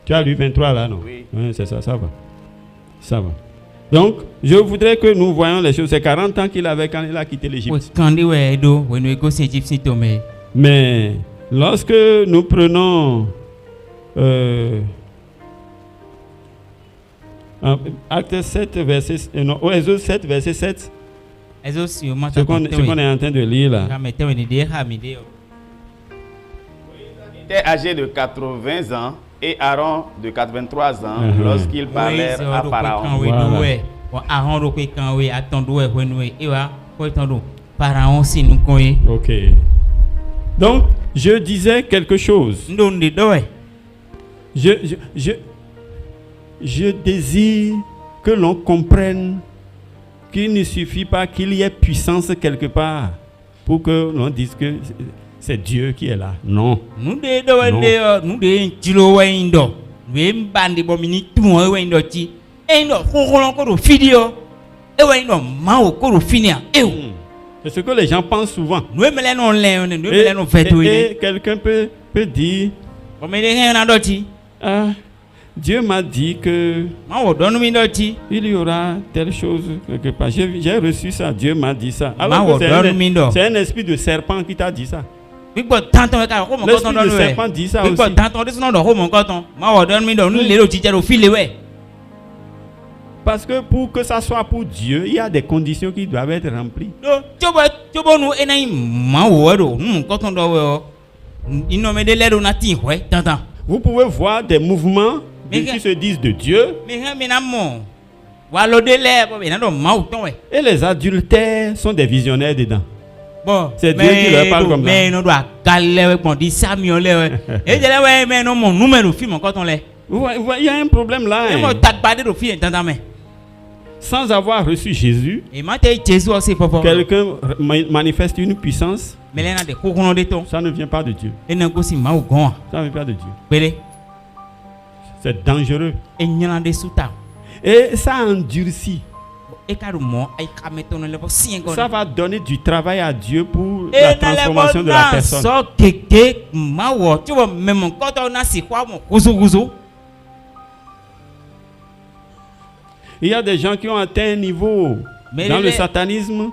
S1: Tu as lu 23 là, non?
S2: Oui.
S1: C'est ça, ça va. Ça va. Donc, je voudrais que nous voyions les choses. C'est 40 ans qu'il avait quand il a quitté
S3: we
S1: l'Égypte.
S3: kande we do wenu e go se Egypte to me
S1: Mais lorsque nous prenons Acte 7, verset, non, Exode 7, verset 7,
S3: ezo si o ma
S1: ce qu'on est en train de lire là.
S3: ka mete we ni de ha mi de
S2: Il était âgé de 80 ans et Aaron de 83 ans lorsqu'ils parlèrent à Pharaon.
S1: Voilà.
S3: wa ahon do kwe kan we atondo we wenu e wa ko tondo Pharaon si nous koye.
S1: Ok. Donc, je disais quelque chose.
S3: Ndonde doe.
S1: Je désire que l'on comprenne qu'il ne suffit pas qu'il y ait puissance quelque part pour que l'on dise que c'est Dieu qui est là. Non.
S3: Nous de doe de nous de tilo waindo. We mbandi bomini tumo waindo ti. Endo kokolon ko do fidio. E waindo ma o ko do finia.
S1: C'est ce que les gens pensent souvent.
S3: Nous me non le, nous me non fait
S1: Et quelqu'un peut dire, ah, Dieu m'a dit que il y aura telle chose quelque part. J'ai reçu ça, Dieu m'a dit ça. Alors que c'est un esprit de serpent qui t'a dit ça. L'esprit de serpent dit ça aussi. Parce que pour que ça soit pour Dieu, il y a des conditions qui doivent être remplies. Vous pouvez voir des mouvements qui se disent de Dieu. Et les adultères sont des visionnaires dedans. C'est Dieu qui leur parle comme ça. Il y a un problème là. Sans avoir reçu Jésus, quelqu'un manifeste une puissance. Ça ne vient pas de Dieu. Ça ne vient pas de Dieu. C'est dangereux. Et ça endurcit. Ça va donner du travail à Dieu pour la transformation de la personne. Il y a des gens qui ont atteint un niveau dans le satanisme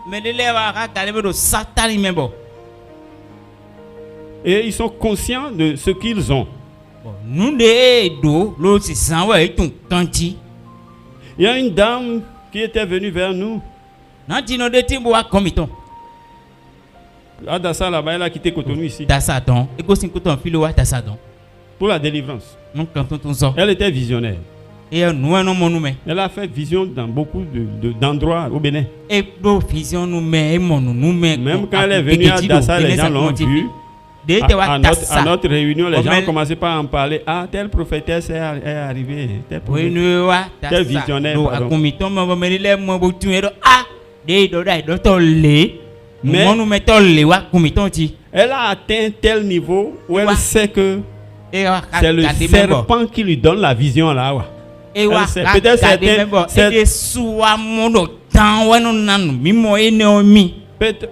S1: et ils sont conscients de ce qu'ils ont. Il y a une dame qui était venue vers nous. À Dassa, là-bas, elle a quitté Cotonou ici. Pour la délivrance. Elle était visionnaire. Elle a fait vision dans beaucoup d'endroits au Bénin. Même quand elle est venue à Dassa, les gens l'ont vue. À notre réunion, les gens ont commencé par en parler. Ah, telle prophétesse est arrivée. Tel visionnaire. Mais elle a atteint tel niveau où elle sait que c'est le serpent qui lui donne la vision là.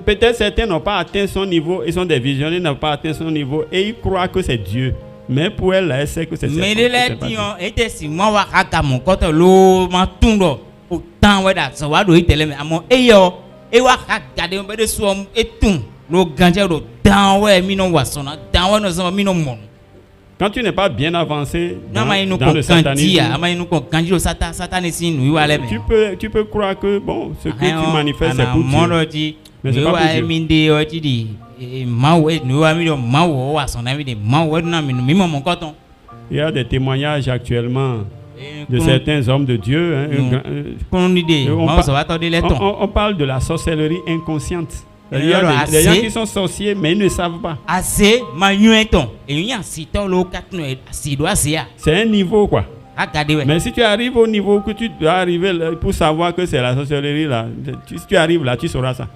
S1: Peut-être certains n'ont pas atteint son niveau, ils sont des visionnaires, n'ont pas atteint son niveau et ils croient que c'est Dieu. Mais pour elle, elle sait que c'est Dieu. Quand tu n'es pas bien avancé dans le satanisme, tu peux croire que bon, ce que tu manifestes c'est pour Dieu. Mais c'est pas pour Dieu. Il y a des témoignages actuellement de certains hommes de Dieu. On parle de la sorcellerie inconsciente. Il y a des gens qui sont sorciers mais ils ne savent pas. C'est un niveau quoi. Mais si tu arrives au niveau que tu dois arriver pour savoir que c'est la sorcellerie là, si tu arrives là, tu sauras ça.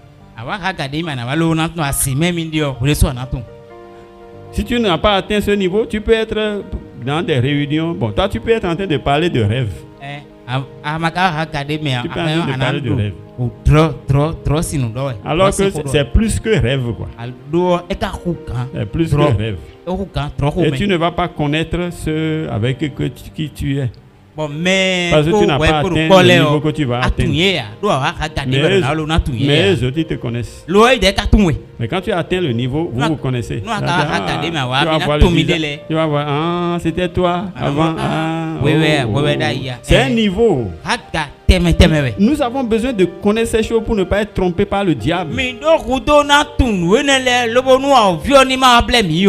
S1: Si tu n'as pas atteint ce niveau, tu peux être dans des réunions. Bon, toi tu peux être en train de parler de rêve. Tu peux en parler de rêve. Alors que c'est plus que rêve quoi. C'est plus que rêve. Et tu ne vas pas connaître ce avec qui tu es. Parce que tu n'as pas atteint le niveau que tu vas atteindre. Mais eux autres, ils te connaissent. Mais quand tu atteins le niveau, vous vous connaissez. Tu vas voir, ah, c'était toi avant. C'est un niveau. Nous avons besoin de connaître ces choses pour ne pas être trompés par le diable.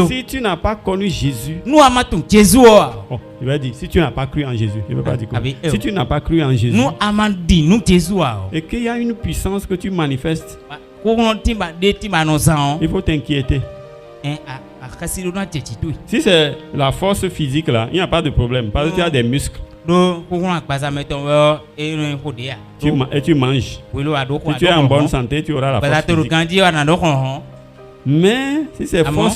S1: Si tu n'as pas connu Jésus, il va dire, si tu n'as pas cru en Jésus, il ne veut pas dire quoi. Si tu n'as pas cru en Jésus, et qu'il y a une puissance que tu manifestes,
S3: Koron timba de timba no san.
S1: il faut t'inquiéter.
S3: A kasi do na teti tu.
S1: Si c'est la force physique là, il n'y a pas de problème parce que tu as des muscles.
S3: Do koron akpasa meton e no fode ya.
S1: Et tu manges.
S3: Welo ado ko.
S1: Si tu es en bonne santé, tu auras la
S3: Bala
S1: force
S3: to
S1: physique.
S3: kanji wa na do kon.
S1: Mais si c'est
S3: Amen.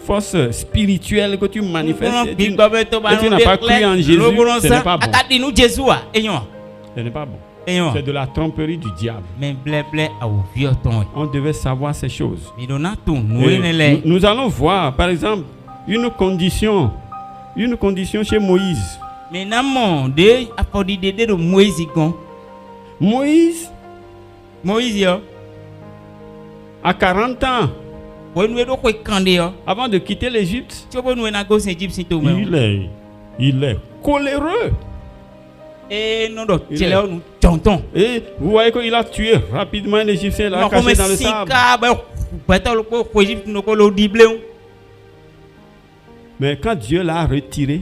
S1: force spirituelle que tu manifestes et tu
S3: Tu
S1: n'as pas cru en Jésus, ce n'est pas bon.
S3: Akadi nou Jésus a. Eyon.
S1: Ce n'est pas bon.
S3: Eyon.
S1: C'est de la tromperie du diable.
S3: Mais blé a ou vieux ton.
S1: On devait savoir ces choses.
S3: Mi do na tu nou
S1: Et
S3: ne le.
S1: nous allons voir, par exemple, une condition chez Moïse.
S3: Mais na mon de apodi de Moïse gon.
S1: Moïse,
S3: Moïse yo.
S1: à 40 ans,
S3: Wo nou do ko kande yo.
S1: avant de quitter l'Égypte,
S3: Tu bo nou na go Egypte si to me.
S1: il est coléreux.
S3: Et non do
S1: Il
S3: tele
S1: est-
S3: nou tonton.
S1: Et vous voyez qu'il a tué rapidement un Égyptien, l'a
S3: Non
S1: caché
S3: comme
S1: dans le sable.
S3: sika ba beto ko Egypte no ko lo dible.
S1: Mais quand Dieu l'a retiré,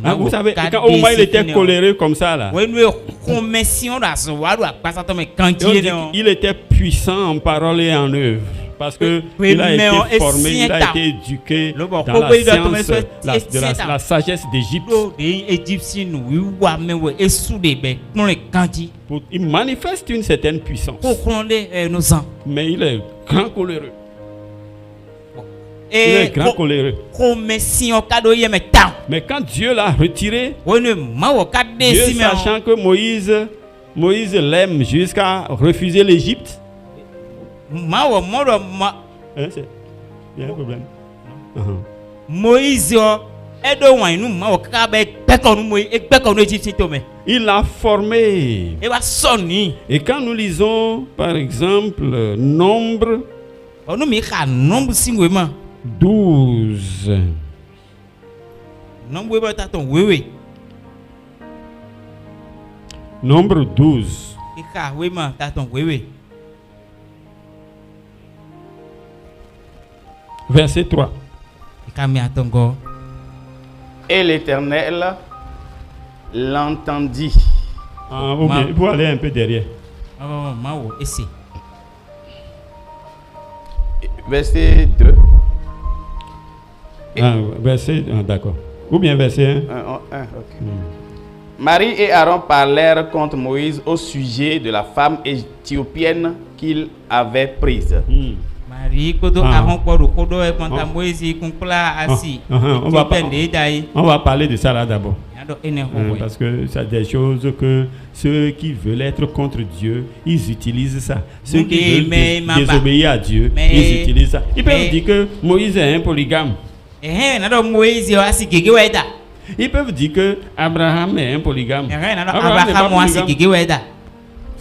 S1: hein, vous savez, quand au moins il était coléreux comme ça là,
S3: Wo nou commission da so wa do akpasa to me
S1: et on
S3: kanji
S1: dit
S3: ne.
S1: qu'il était puissant en parole et en œuvre. Parce que
S3: Oui,
S1: il a
S3: mais on
S1: été
S3: est
S1: formé, il a
S3: sien
S1: été éduqué
S3: Le bon,
S1: dans la
S3: pourquoi il doit tomber
S1: science,
S3: sur-
S1: la sagesse d'Égypte.
S3: Do de Egyptien nou wa me we esu de be non le kanji.
S1: Il manifeste une certaine puissance.
S3: Ko konde no san.
S1: Mais il est grand coléreux. Il est
S3: Et
S1: grand coléreux.
S3: commission kado ye me tan.
S1: Mais quand Dieu l'a retiré,
S3: Wo ne ma wo ka de
S1: Dieu
S3: si me.
S1: sachant que Moïse l'aime jusqu'à refuser l'Égypte.
S3: Ma wo mo do ma
S1: Hein, il y a un problème.
S3: Moïse yo edo wan nu ma wo ka be peko nu Moïse e peko nu Egyptien to me.
S1: Il l'a formé.
S3: E wa soni.
S1: Et quand nous lisons, par exemple, Nombre
S3: Onu mi ka nombre singwe ma.
S1: 12,
S3: Nombre ba ta ton wewe.
S1: Nombre 12,
S3: E ka we ma ta ton wewe.
S1: verset 3.
S3: E ka mi atongo.
S2: Et l'Éternel l'entendit.
S1: Ah, ou bien, il faut aller un peu derrière.
S3: Oh ma wo ese.
S2: Verset 2.
S1: Ah, verset, d'accord. Ou bien verset 1.
S2: Ok. Marie et Aaron parlèrent contre Moïse au sujet de la femme éthiopienne qu'il avait prise.
S3: Mari kodo
S1: Ah.
S3: ahon kodo kodo e konta
S1: Ah.
S3: Moïse kunkla asi.
S1: On va pas-
S3: Etiopien de dai.
S1: On va parler de ça là d'abord.
S3: Yado ene ho.
S1: Parce que c'est des choses que ceux qui veulent être contre Dieu, ils utilisent ça. Ceux qui
S3: Oui,
S1: veulent
S3: mais Mamba.
S1: désobéir à Dieu,
S3: Mais-
S1: ils utilisent ça. Ils peuvent
S3: mais-
S1: dire que Moïse est un polygame.
S3: Na do Moïse asi gege weda.
S1: Ils peuvent dire que Abraham est un polygame.
S3: Na do
S1: Abraham n'est pas
S3: Abraham asi
S1: polygame.
S3: gege weda.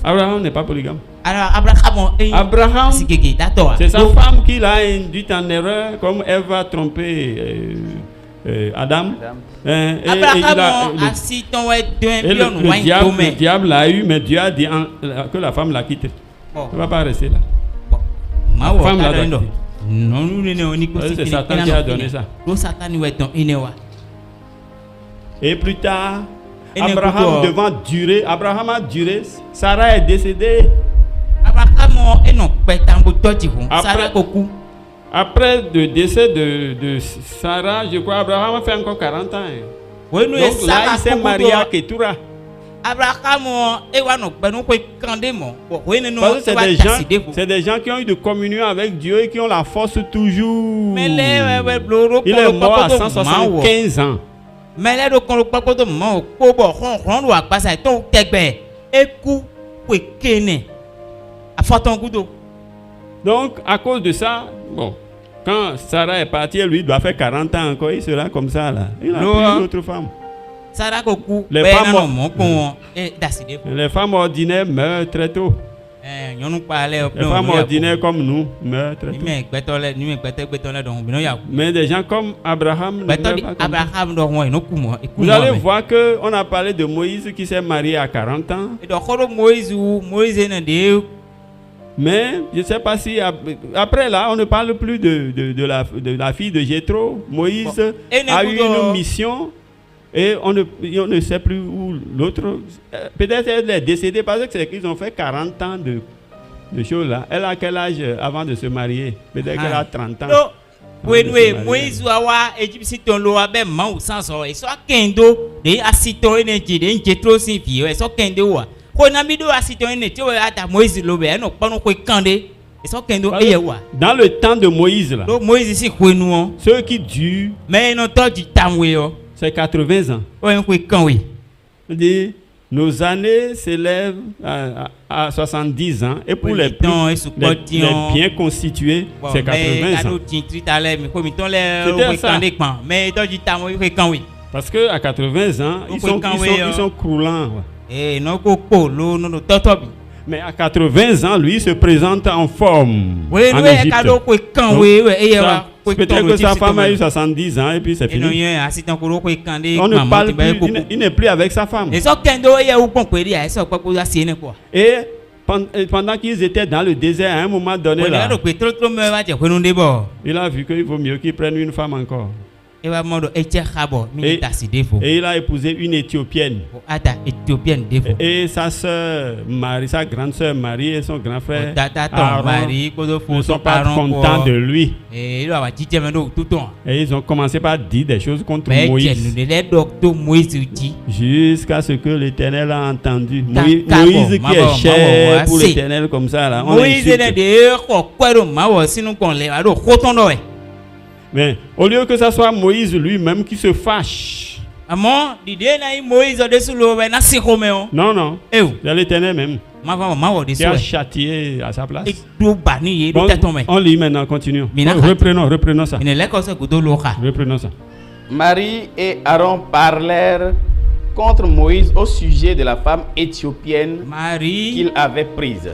S1: Abraham n'est pas polygame.
S3: Alors Abraham
S1: Abraham,
S3: asi gege dato.
S1: c'est sa femme qui l'a induite en erreur, comme Ève a trompé Adam. Et
S3: Abraham asi ton we
S1: et
S3: deux pion wine
S1: le
S3: tome.
S1: diable l'a eu, mais Dieu a dit que la femme l'a quitté.
S3: Bon.
S1: Elle ne va pas rester là.
S3: Ma wo
S1: Femme
S3: ka
S1: l'a
S3: do ndo.
S1: donné.
S3: Non nous ne on ko
S1: C'est Satan qui a donné ça.
S3: Do Satan we ton ine wa.
S1: Et plus tard,
S3: Et n'écoute
S1: Abraham
S3: pas.
S1: devant durer, Abraham a duré, Sarah est décédée.
S3: Abraham e no petambo tochi hu.
S1: Après-
S3: Sara koku.
S1: Après le décès de Sarah, je crois Abraham a fait encore 40 ans. Hein.
S3: We no e
S1: Donc là,
S3: Sara
S1: il s'est
S3: koku
S1: marié à
S3: do.
S1: Ketura.
S3: Abraham e wa no pe no ko kande mo. We ne no
S1: Parce que
S3: e wa taside fu.
S1: c'est des gens qui ont eu de communion avec Dieu et qui ont la force toujours.
S3: Mele we bloro
S1: Il est mort à
S3: mawo.
S1: 175 ans.
S3: Mele do kon pa ko to mo ko bo ron wa pasa to tegbe. Eku ko kene. Afoton gudo.
S1: Donc, à cause de ça, bon, quand Sarah est partie, lui, il doit faire 40 ans encore, il sera comme ça, là. Il a
S3: Non,
S1: pris
S3: hein.
S1: une autre femme.
S3: Sara koku.
S1: Les
S3: Be
S1: femmes-
S3: na no mo kon e daside fu.
S1: Les femmes ordinaires meurent très tôt.
S3: Nyɔnu kpa lɛ
S1: Les femmes ordinaires comme nous meurent très tôt.
S3: Nime gbɛtɔ lɛ nime gbɛtɔ lɛ dɔn bino ya ku.
S1: Mais des gens comme Abraham ne
S3: Gbɛtɔ
S1: meurent
S3: di
S1: pas comme ça.
S3: Abraham dɔ ŋɔ ino kumɔ iku
S1: Vous allez
S3: mɔ mɛ.
S1: voir qu'on a parlé de Moïse qui s'est marié à 40 ans.
S3: Idɔkɔdo Moïse ne de
S1: Mais je ne sais pas si après là, on ne parle plus de la fille de Jéthro. Moïse
S3: Bon. Et
S1: a eu
S3: n'écoute-
S1: une mission et on ne sait plus où l'autre. Peut-être elle est décédée parce que c'est qu'ils ont fait 40 ans de choses là. Elle a quel âge avant de se marier? Peut-être qu'elle a 30 ans.
S3: No.
S1: Avant de se marier.
S3: Moïse wa Égypte lo wa be ma usan so e so kendo de asito ene je de njetro sin fi e so kendo wa. Ko na mi do asito ene ti o ata Moïse lo be no ponu ko kande e so kendo eye wa.
S1: Dans le temps de Moïse là,
S3: Do Moïse si ko nu on.
S1: ceux qui durent,
S3: Mais no to di tamwe yo.
S1: c'est 80 ans.
S3: O en ko kan we.
S1: On dit, nos années s'élèvent à 70 ans et pour les bien constitués, c'est 80 ans. C'était ça. Parce qu'à 80 ans, ils sont croulants. Mais à 80 ans, lui, il se présente en forme en Égypte. Peut-être que sa femme a eu 70 ans et puis c'est fini. On ne parle plus, il n'est plus avec sa femme. Et pendant qu'ils étaient dans le désert, à un moment donné, là, il a vu qu'il vaut mieux qu'il prenne une femme encore. Et il a épousé une Éthiopienne. Et sa soeur Marie, sa grande soeur Marie et son grand frère Aaron ne sont pas contents de lui. Et ils ont commencé par dire des choses contre Moïse. Jusqu'à ce que l'Éternel a entendu. Moïse qui est cher pour l'Éternel comme ça. Là, on l'insulte. Mais au lieu que ce soit Moïse lui-même qui se fâche. Non, non. C'est l'Éternel même qui a châtié à sa place. Bon, on lit maintenant, continuons. Reprenons ça. Reprenons ça.
S2: Marie et Aaron parlèrent contre Moïse au sujet de la femme éthiopienne qu'il avait prise.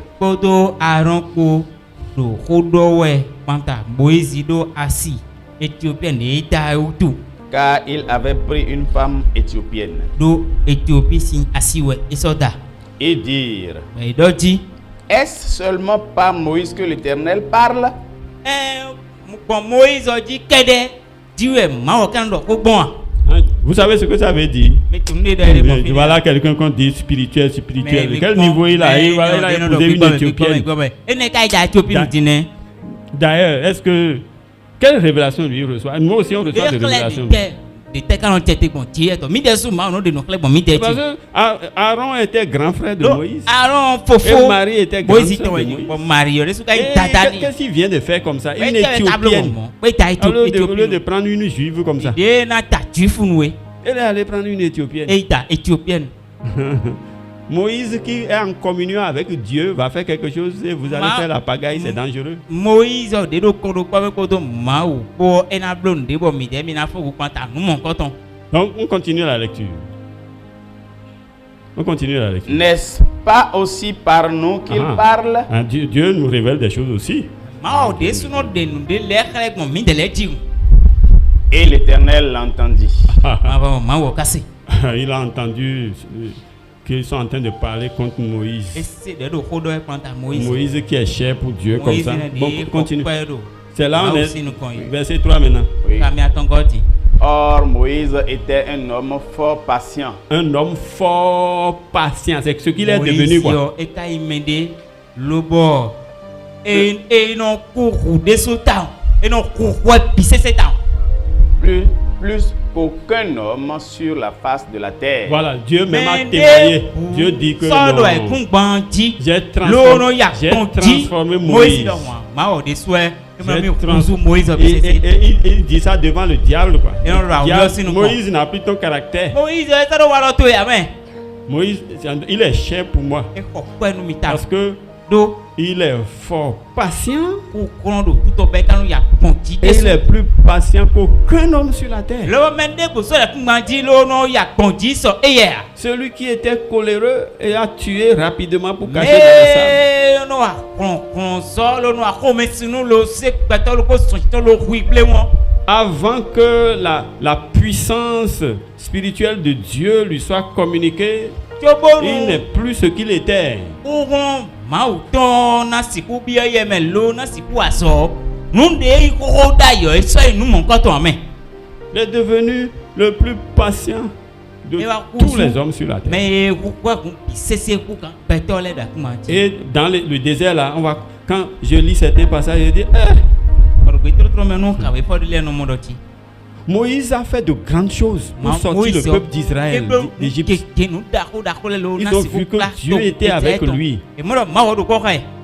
S2: Car il avait pris une femme éthiopienne. Et dire, est-ce seulement par Moïse que l'Éternel parle?
S1: Vous savez ce que ça veut dire? Voilà quelqu'un qu'on dit spirituel. Quel niveau il a? Il a épousé une Éthiopienne. D'ailleurs, est-ce que... Quelle révélation lui reçoit? Nous aussi on reçoit des révélations. Parce que Aaron était grand frère de Moïse. Et Marie était grande sœur de Moïse. Qu'est-ce qu'il vient de faire comme ça? Une Éthiopienne. Au lieu de prendre une juive comme ça. Elle est allée prendre une Éthiopienne. Moïse qui est en communion avec Dieu va faire quelque chose et vous allez faire la pagaille, c'est dangereux.
S3: Moïse donc
S1: on continue la lecture.
S2: N'est-ce pas aussi par nous qu'il parle?
S1: Dieu nous révèle des choses aussi.
S2: Et l'Éternel l'entendit.
S1: Il a entendu qu'ils sont en train de parler contre Moïse. Moïse qui est cher pour Dieu comme ça. Bon, continue. C'est là on est. Verset 3 maintenant.
S2: Oui. Or, Moïse était un homme fort patient.
S1: Un homme fort patient. C'est ce qu'il est devenu, quoi.
S2: Plus qu'aucun homme sur la face de la terre.
S1: Voilà, Dieu même a témoigné. Dieu dit que j'ai transformé Moïse. Il dit ça devant le diable, quoi. Moïse n'a plus ton caractère. Moïse, il est cher pour moi. Parce que il est fort patient. Et il est plus patient qu'aucun homme sur la terre. Celui qui était coléreux et a tué rapidement pour cacher dans la sable. Avant que la puissance spirituelle de Dieu lui soit communiquée, il n'est plus ce qu'il était. Il est devenu le plus patient de
S3: Mais va
S1: tous
S3: cousu.
S1: les hommes sur la terre.
S3: Mais pourquoi c'est pour quand pétole d'accord.
S1: Et dans le désert là, quand je lis certains passages, je dis, Moïse a fait de grandes choses pour sortir le peuple d'Israël d'Égypte. Ils ont vu que Dieu était avec lui.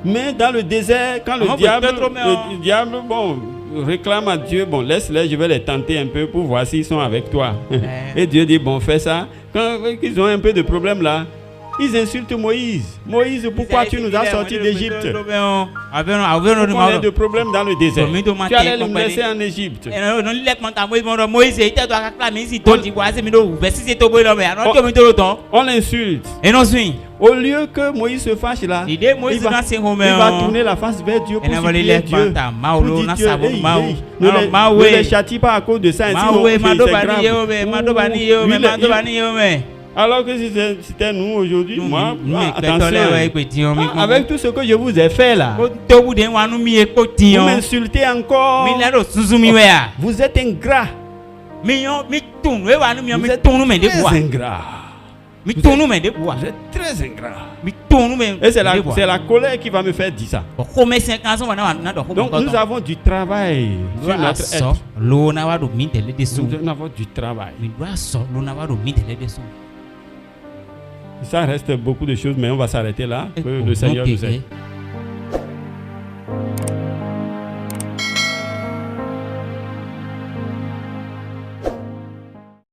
S1: Mais dans le désert, quand le diable réclame à Dieu, bon, laisse-les, je vais les tenter un peu pour voir s'ils sont avec toi. Et Dieu dit, bon, fais ça. Quand ils ont un peu de problème là, ils insultent Moïse. Moïse, pourquoi tu nous as sortis d'Égypte? On a de problèmes dans le désert. Tu allais nous laisser en Égypte. On l'insulte. Au lieu que Moïse se fâche là, il va tourner la face vers Dieu pour supplier Dieu. Pour dire Dieu, ne les châtie pas à cause de ça. Alors que si c'était nous aujourd'hui, moi, attention, avec tout ce que je vous ai fait là, vous m'insultez encore. Vous êtes ingrat. Vous êtes très ingrat. Vous êtes très ingrat. Et c'est la colère qui va me faire dire ça. Donc nous avons du travail sur notre être. Nous avons du travail. Ça reste beaucoup de choses, mais on va s'arrêter là. Que le Seigneur nous aide.